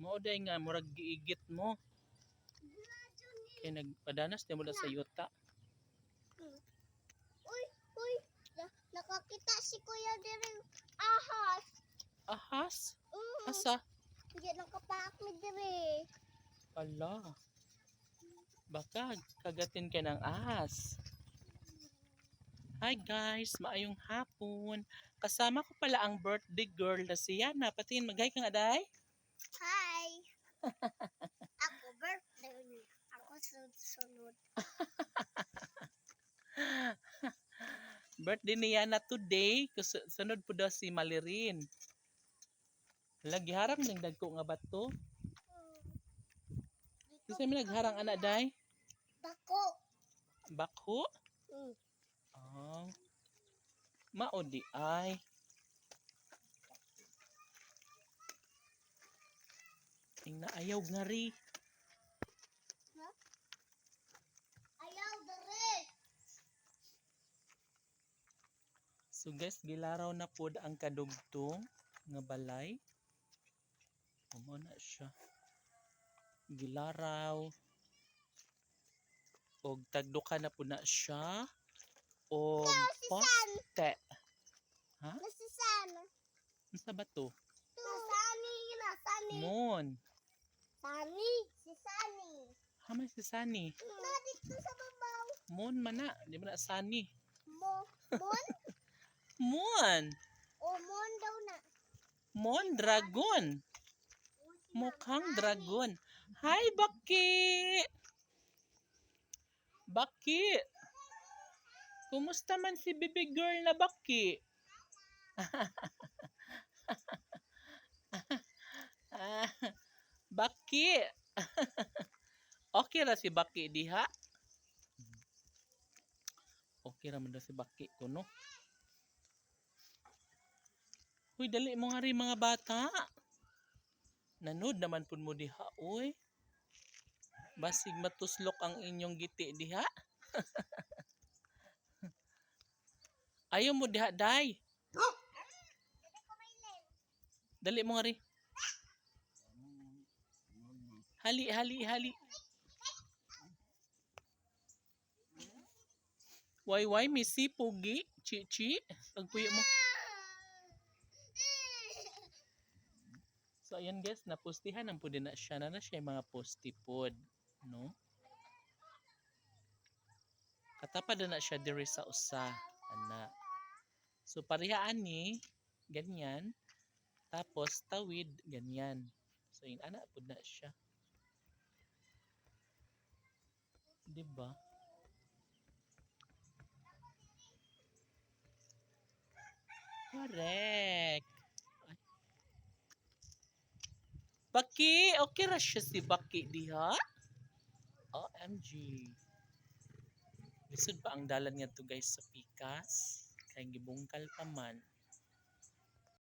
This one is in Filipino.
Mao day nga murag giigit mo. Kay nagpadanas di mo na sa yuta. Uy, nakakita si Kuya diri ahas. Ahas? Asa? Hindi nakapaakmi diri. Ala. Baka kagatin ka ng ahas. Hi guys, maayong hapon. Kasama ko pala ang birthday girl na si Yana. Patingin mag-hi ka nga day? Hi. Ako birthday niya. Ako sunod. Birthday ni Yana today. Sunod po daw si Malirin. Lagi harang ning dagko nga bato. Kasi may nagharang anak day? Bako. Bakho? Oh. Maudi ay. Ing naayaw nga ri. Ayaw diri. So guys, gilaraw na pod ang kadugtong nga balay. Amo na siya. Gilaraw. Og tagduka na po na siya. Og poste. Ha? Nasisana. Unsa ba to? Sani. Moon. Sani. Si Sani. Hamay si Sani. Dito sa babaw. Moon man na. Di ba na Sani? Mon? Moon. O mon daw na. Moon dragon. Mukhang dragon. Hi, Baki! Baki! Kumusta man si baby girl na Baki? Baki! Okay ra si Baki diha? Okay ra man daw si Baki ko, no? Huy, dali mo nga rin mga bata. Nanood naman pud mo diha, oy. Basig matuslok ang inyong giti diha. Ayaw mo diha, day. Dali mo nga rin. Hali. Why, missy, pugi, chichi. Pagpuyo mo. So ayan guys, napustihan ang pud na siya na siya yung mga postipod, no? Katapad na siya diri sa usa, ana. So parihaan ni ganyan, tapos tawid ganyan. So in ana pud na siya. Di ba? Correct. Baki, okay ra siya si Baki diha? OMG. Lisod pa ang dalan nga to guys sa Pikas. Kay gibungkal pa man.